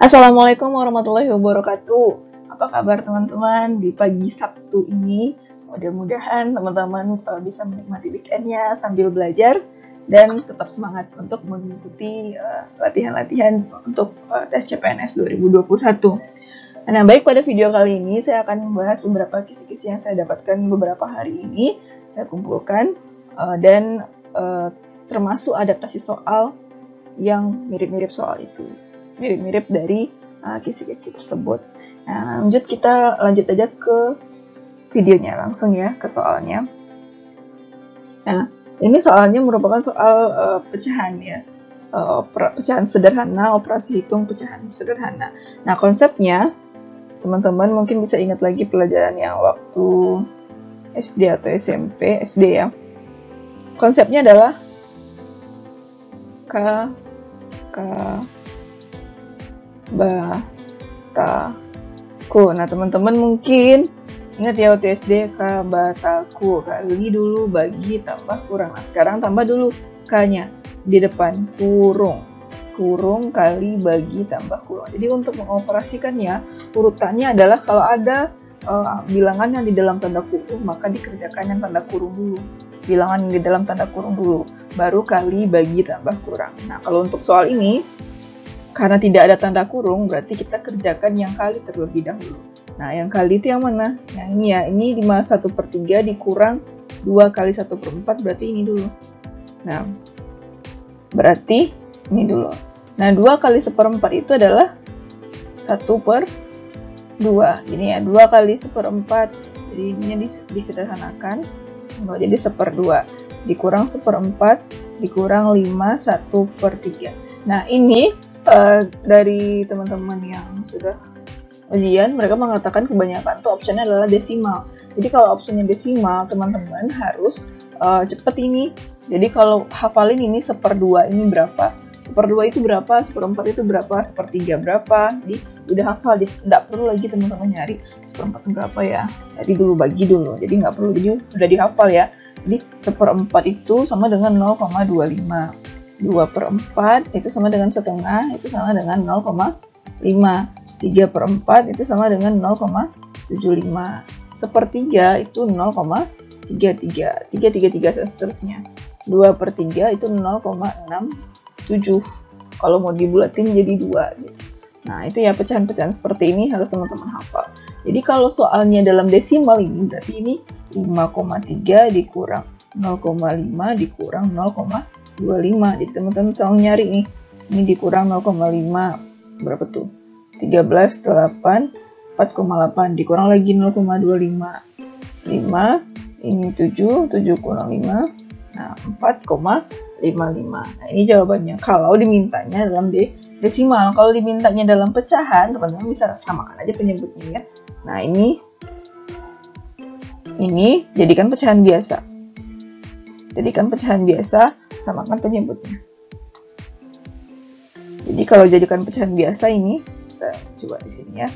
Assalamualaikum warahmatullahi wabarakatuh. Apa kabar teman-teman di pagi Sabtu ini? Mudah-mudahan teman-teman bisa menikmati weekendnya sambil belajar dan tetap semangat untuk mengikuti latihan-latihan untuk tes CPNS 2021. Nah, baik, pada video kali ini saya akan membahas beberapa kisi-kisi yang saya dapatkan beberapa hari ini. Saya kumpulkan dan termasuk adaptasi soal yang mirip-mirip soal itu. Mirip-mirip dari kisi-kisi tersebut. Nah, kita lanjut aja ke videonya langsung ya, ke soalnya. Nah, ini soalnya merupakan soal pecahan ya, pecahan sederhana, operasi hitung pecahan sederhana. Nah, konsepnya teman-teman mungkin bisa ingat lagi pelajaran yang waktu SD atau SMP, SD ya. Konsepnya adalah bataku. Nah, teman-teman mungkin ingat ya waktu SD bataku, kali dulu bagi tambah kurang. Nah, sekarang tambah dulu k-nya di depan, kurung kali bagi tambah kurung. Jadi untuk mengoperasikannya urutannya adalah kalau ada bilangan yang di dalam tanda kurung, maka dikerjakan yang tanda kurung dulu. Bilangan yang di dalam tanda kurung dulu, baru kali bagi tambah kurang. Nah, kalau untuk soal ini karena tidak ada tanda kurung, berarti kita kerjakan yang kali terlebih dahulu. Nah, yang kali itu yang mana? Yang ini ya, ini 1/3 dikurang 2 kali 1/4, berarti ini dulu. Nah, berarti ini dulu. Nah, 2 kali 1/4 itu adalah 1/2. Ini ya, 2 kali 1/4. Jadi ini disederhanakan, jadi 1/2. Dikurang 1/4, dikurang 5, 1/3. Nah, ini dari teman-teman yang sudah ujian, mereka mengatakan kebanyakan tuh optionnya adalah desimal. Jadi kalau optionnya desimal, teman-teman harus cepet ini. Jadi kalau hafalin ini 1/2 ini berapa, 1/2 itu berapa, 1/4 itu berapa, 1/3 berapa. Jadi udah hafal, tidak perlu lagi teman-teman nyari 1/4 berapa ya. Cari dulu, bagi dulu. Jadi nggak perlu, jadi udah dihafal ya. Jadi 1/4 itu sama dengan 0,25. 2/4 itu sama dengan setengah, itu sama dengan 0,5. 3/4 itu sama dengan 0,75. 1/3 itu 0,33. 3 dan seterusnya. 2/3 itu 0,67. Kalau mau dibulatin jadi 2 gitu. Nah, itu ya pecahan-pecahan seperti ini harus teman-teman hafal. Jadi kalau soalnya dalam desimal ini, berarti ini 5,3 dikurang 0,5 dikurang 0,25. Jadi teman-teman bisa nyari nih, ini dikurang 0,5 berapa tuh? 13, 8, 4,8 dikurang lagi 0,25. 5, ini 7 kurang 5. Nah, 4,55. Nah, ini jawabannya. Kalau dimintanya dalam desimal, kalau dimintanya dalam pecahan, teman-teman bisa samakan aja penyebutnya ya. Nah, ini jadikan pecahan biasa. Jadikan pecahan biasa, samakan penyebutnya. Jadi kalau jadikan pecahan biasa ini, kita coba di sini ya.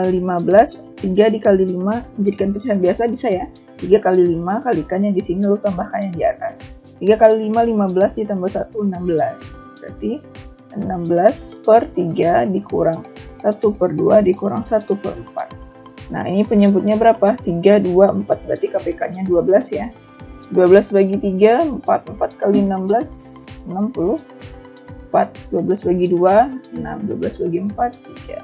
15, 3 dikali 5, jadikan pecahan biasa bisa ya. 3 kali 5, kalikannya di sini, lalu tambahkannya di atas. 3 kali 5, 15 ditambah 1, 16. Berarti 16/3 dikurang 1/2 dikurang 1/4. Nah, ini penyebutnya berapa? 3, 2, 4. Berarti KPK-nya 12 ya. 12 bagi 3, 4. 4 kali 16, 64. 12 bagi 2, 6. 12 bagi 4, 3.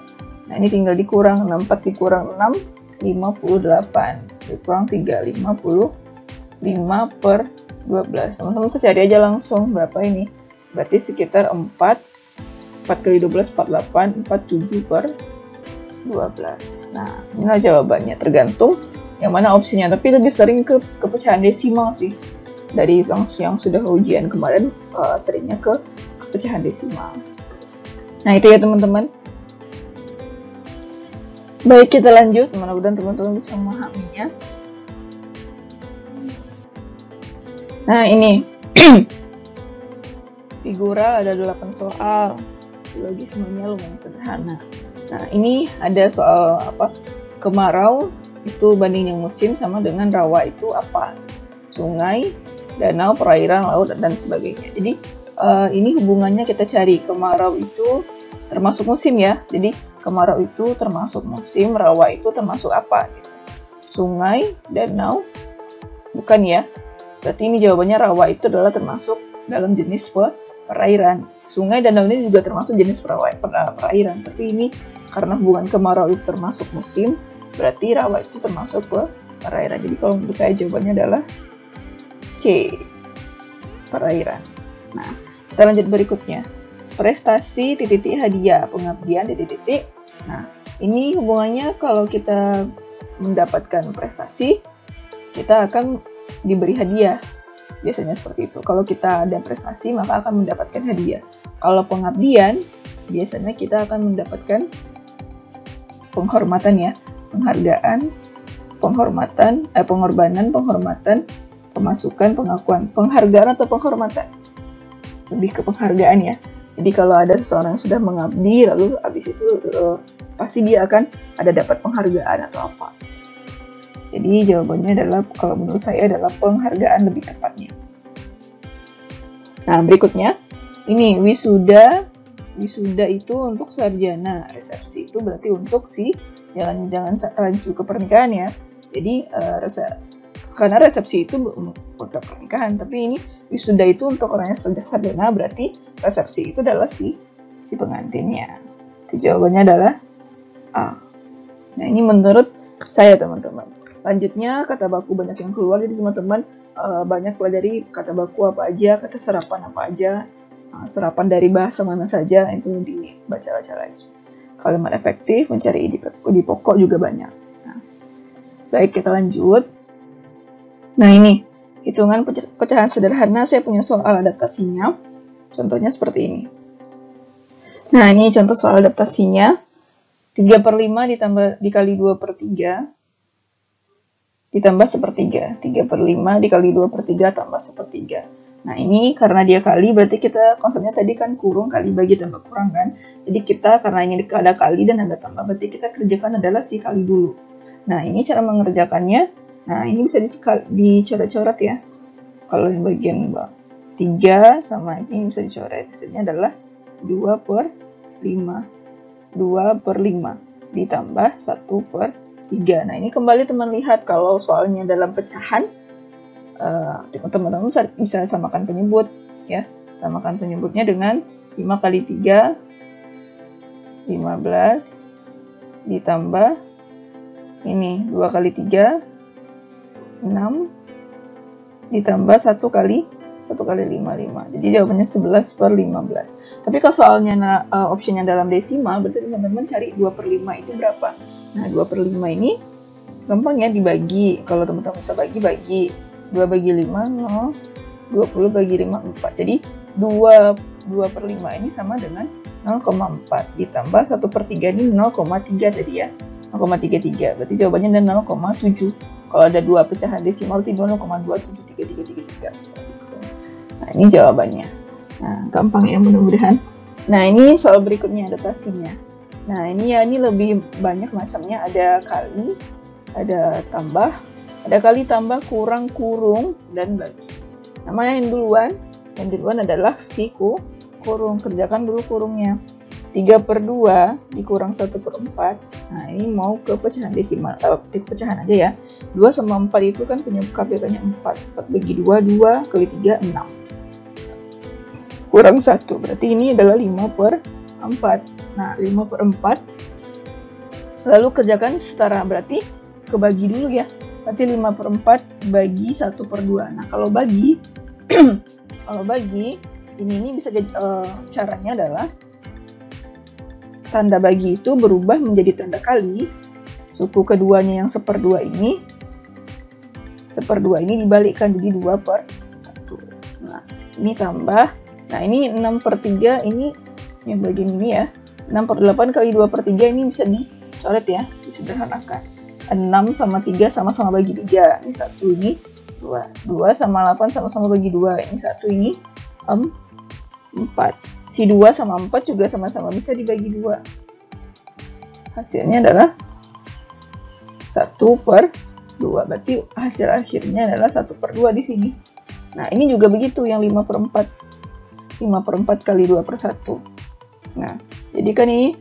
Nah, ini tinggal dikurang. 64 dikurang 6, 58. Dikurang 3, 55/12. Teman-teman bisa cari aja langsung berapa ini. Berarti sekitar 4. 4 kali 12, 48. 47/12. Nah, inilah jawabannya. Tergantung yang mana opsinya, tapi lebih sering ke pecahan desimal sih. Dari yang sudah ujian kemarin, seringnya ke pecahan desimal. Nah, itu ya teman-teman. Baik, kita lanjut. Mudah-mudahan teman-teman bisa memahaminya. Nah, ini figura ada 8 soal. Logismenya lumayan sederhana. Nah, ini ada soal apa? Kemarau itu bandingnya musim sama dengan rawa itu apa? Sungai, danau, perairan, laut, dan sebagainya. Jadi ini hubungannya kita cari. Kemarau itu termasuk musim ya. Jadi kemarau itu termasuk musim, rawa itu termasuk apa? Sungai, danau, bukan ya? Berarti ini jawabannya rawa itu adalah termasuk dalam jenis perairan. Sungai dan danau ini juga termasuk jenis perairan. Tapi ini karena hubungan kemarau itu termasuk musim, berarti rawa itu termasuk perairan. Jadi kalau menurut saya jawabannya adalah C, perairan. Nah, kita lanjut berikutnya. Prestasi titik-titik hadiah, pengabdian titik-titik. Nah, ini hubungannya kalau kita mendapatkan prestasi, kita akan diberi hadiah. Biasanya seperti itu. Kalau kita ada prestasi, maka akan mendapatkan hadiah. Kalau pengabdian, biasanya kita akan mendapatkan penghormatan ya. Penghargaan, penghormatan, pengorbanan, penghormatan, pemasukan, pengakuan. Penghargaan atau penghormatan? Lebih ke penghargaan ya. Jadi kalau ada seseorang yang sudah mengabdi, lalu habis itu pasti dia akan ada dapat penghargaan atau apa. Jadi jawabannya adalah, kalau menurut saya adalah penghargaan lebih tepatnya. Nah, berikutnya, ini wisuda. Wisuda itu untuk sarjana, resepsi itu berarti untuk si jangan rancu ke pernikahan ya. Jadi karena resepsi itu untuk pernikahan, tapi ini wisuda itu untuk orang yang sudah sarjana, berarti resepsi itu adalah si pengantinnya. Jadi jawabannya adalah A. Nah, ini menurut saya teman-teman. Lanjutnya kata baku banyak yang keluar, jadi teman-teman banyak pelajari kata baku apa aja, kata serapan apa aja, serapan dari bahasa mana saja, itu dibaca-baca lagi. Kalimat efektif, mencari di pokok juga banyak. Nah, baik, kita lanjut. Nah, ini hitungan pecahan sederhana. Saya punya soal adaptasinya. Contohnya seperti ini. Nah, ini contoh soal adaptasinya. 3/5 dikali 2/3 ditambah 1/3. 3/5 dikali 2/3 tambah 1/3. Nah, ini karena dia kali, berarti kita konsepnya tadi kan kurung kali bagi tambah kurang kan. Jadi kita karena ini ada kali dan ada tambah, berarti kita kerjakan adalah si kali dulu. Nah, ini cara mengerjakannya. Nah, ini bisa dicoret-coret ya. Kalau yang bagian 3 sama ini bisa dicoret. Hasilnya adalah 2/5. 2/5 ditambah 1/3. Nah, ini kembali teman lihat kalau soalnya dalam pecahan, teman-teman bisa samakan penyebut ya. Samakan penyebutnya dengan 5 kali 3 15 ditambah ini 2 kali 3 6 ditambah 1 kali 5. Jadi jawabannya 11/15. Tapi kalau soalnya optionnya dalam desimal, berarti teman-teman cari 2/5 itu berapa. Nah, 2/5 ini gampang ya dibagi. Kalau teman-teman bisa bagi 2 bagi 5 0, 20 bagi 5 4. Jadi 2/5 ini sama dengan 0,4 ditambah 1/3 ini 0,3 tadi ya. 0,33. Berarti jawabannya adalah 0,7. Kalau ada 2 pecahan desimal berarti 0,2733333. Nah, ini jawabannya. Nah, gampang ya mudah-mudahan. Nah, ini soal berikutnya adaptasinya. Nah, ini lebih banyak macamnya. Ada kali, ada tambah, ada kali tambah, kurang, kurung, dan bagi. Nama yang duluan adalah si kurung. Kerjakan dulu kurungnya. 3/2 dikurang 1/4. Nah, ini mau ke pecahan desimal, pecahan aja ya. 2 sama 4 itu kan punya KPK-nya 4. 4 bagi 2, 2 kali 3, 6. Kurang 1, berarti ini adalah 5/4. Nah, 5/4. Lalu kerjakan setara, berarti kebagi dulu ya. Berarti 5/4 bagi 1/2. Nah, kalau bagi, ini bisa jadi, caranya adalah tanda bagi itu berubah menjadi tanda kali. Suku keduanya yang 1/2 ini, 1/2 ini dibalikkan jadi 2/1. Nah, ini tambah. Nah, ini 6/3 ini yang bagian ini ya. 6/8 kali 2/3 ini bisa dicoret ya, disederhanakan. 6 sama 3 sama-sama bagi 3. Ini 1, ini 2. 2 sama 8 sama-sama bagi 2. Ini 1, ini 4. Si 2 sama 4 juga sama-sama bisa dibagi 2. Hasilnya adalah 1/2. Berarti hasil akhirnya adalah 1/2 di sini. Nah, ini juga begitu yang 5/4. 5/4 kali 2/1. Nah, jadi kan ini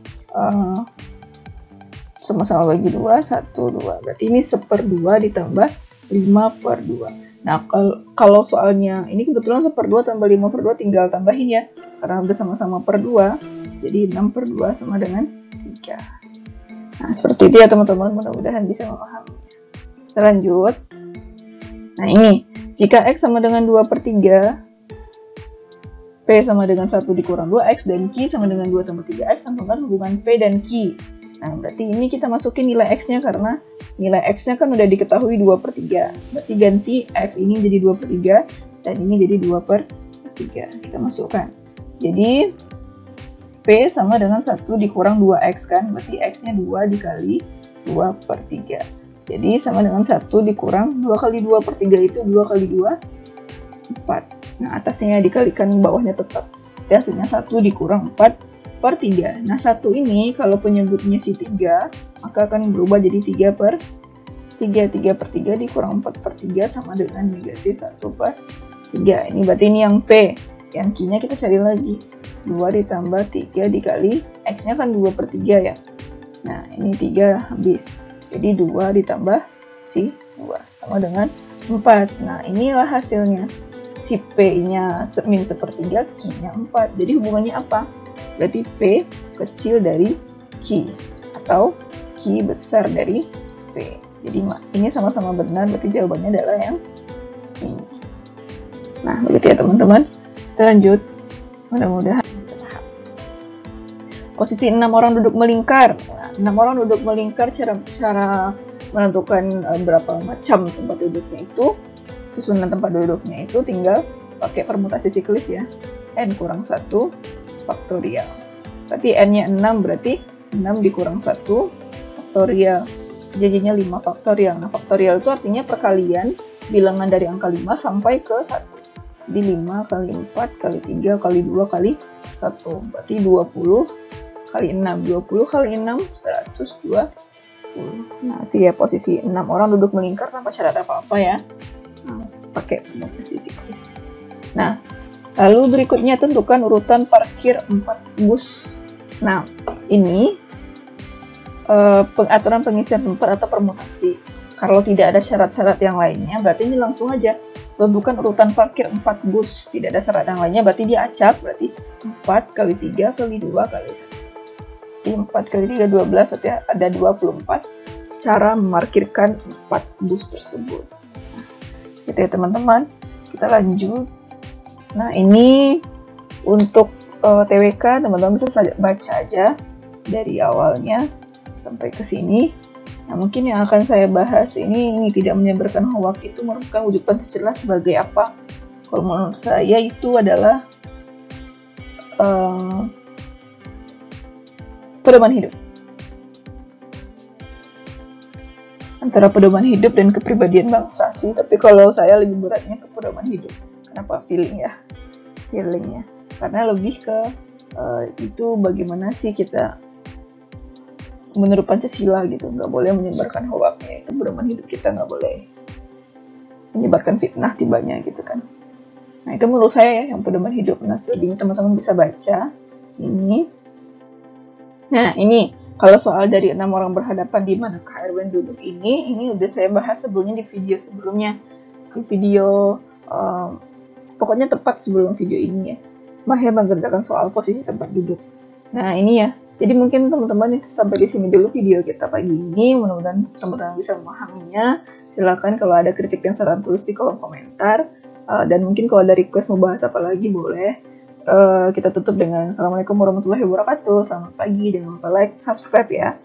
sama-sama bagi 2, 1, 2. Berarti ini 1/2 ditambah 5/2. Nah, kalau soalnya ini kebetulan 1/2 tambah 5/2 tinggal tambahin ya. Karena udah sama-sama per 2, jadi 6/2 sama dengan 3. Nah, seperti itu ya teman-teman, mudah-mudahan bisa memahami. Kita lanjut. Nah, ini, jika X sama dengan 2/3, P sama dengan 1 dikurang 2X, dan Q sama dengan 2 tambah 3X, tentukan hubungan P dan Q. Nah, berarti ini kita masukin nilai X-nya karena nilai X-nya kan udah diketahui 2/3. Berarti ganti X ini jadi 2/3 dan ini jadi 2/3. Kita masukkan. Jadi P sama dengan 1 dikurang 2X kan. Berarti X-nya 2 dikali 2/3. Jadi sama dengan 1 dikurang 2 kali 2/3 itu 2 kali 2, 4. Nah, atasnya dikalikan bawahnya tetap. Jadi hasilnya 1 dikurang 4/3. Nah, 1 ini kalau penyebutnya si 3, maka akan berubah jadi 3/3. 3/3 dikurang 4/3 sama dengan negatif 1/3. Ini berarti ini yang P. Yang Q-nya kita cari lagi. 2 ditambah 3 dikali X-nya kan 2/3 ya. Nah, ini 3 habis. Jadi 2 ditambah si 2 sama dengan 4. Nah, inilah hasilnya. Si P-nya min 1/3, Q-nya 4. Jadi hubungannya apa? Berarti P kecil dari Q atau Q besar dari P. Jadi ini sama-sama benar, berarti jawabannya adalah yang ini. Nah, begitu ya teman-teman. Kita lanjut. Mudah-mudahan bisa paham. Posisi 6 orang duduk melingkar. Nah, 6 orang duduk melingkar, cara menentukan berapa macam tempat duduknya itu, susunan tempat duduknya itu tinggal pakai permutasi siklis ya. N kurang 1 faktorial. Berarti N-nya 6, berarti 6 dikurang 1 faktorial. Jadinya 5 faktorial. Nah, faktorial itu artinya perkalian bilangan dari angka 5 sampai ke 1. Jadi 5 kali 4 kali 3 kali 2 kali 1. Berarti 20 kali 6. 20 kali 6, 120. Nah, itu ya posisi 6 orang duduk melingkar tanpa syarat apa-apa ya. Nah, pakai permutasi siklis. Nah, lalu berikutnya tentukan urutan parkir 4 bus. Nah, ini pengaturan pengisian tempat atau permutasi. Kalau tidak ada syarat-syarat yang lainnya, berarti ini langsung aja tentukan urutan parkir 4 bus. Tidak ada syarat yang lainnya, berarti dia acak. Berarti 4 kali 3 kali 2 kali 1. Jadi 4 kali 3, 12, berarti ada 24 cara memarkirkan 4 bus tersebut. Nah, gitu ya teman-teman. Kita lanjut. Nah, ini untuk TWK, teman-teman bisa baca aja dari awalnya sampai ke sini. Nah, mungkin yang akan saya bahas ini tidak menyebarkan hoak itu merupakan wujud jelas sebagai apa? Kalau menurut saya itu adalah pedoman hidup. Antara pedoman hidup dan kepribadian bangsa sih, tapi kalau saya lebih beratnya ke pedoman hidup. Kenapa? Feelingnya. Karena lebih ke itu bagaimana sih kita menurut Pancasila gitu, nggak boleh menyebarkan hoaknya, itu pedoman hidup kita, nggak boleh menyebarkan fitnah tibanya gitu kan. Nah, itu menurut saya ya yang pedoman hidup. Nah, selebihnya teman-teman bisa baca ini. Nah, ini kalau soal dari 6 orang berhadapan di manakah Erwin duduk ini udah saya bahas sebelumnya di video sebelumnya, di video pokoknya tepat sebelum video ini ya. Mahir mengerjakan soal posisi tempat duduk. Nah, ini ya. Jadi mungkin teman-teman sampai di sini dulu video kita pagi ini. Mudah-mudahan teman-teman bisa memahaminya. Silakan kalau ada kritik dan saran tulis di kolom komentar. Dan mungkin kalau ada request mau bahas apa lagi boleh. Kita tutup dengan Assalamualaikum warahmatullahi wabarakatuh. Selamat pagi, jangan lupa like, subscribe ya.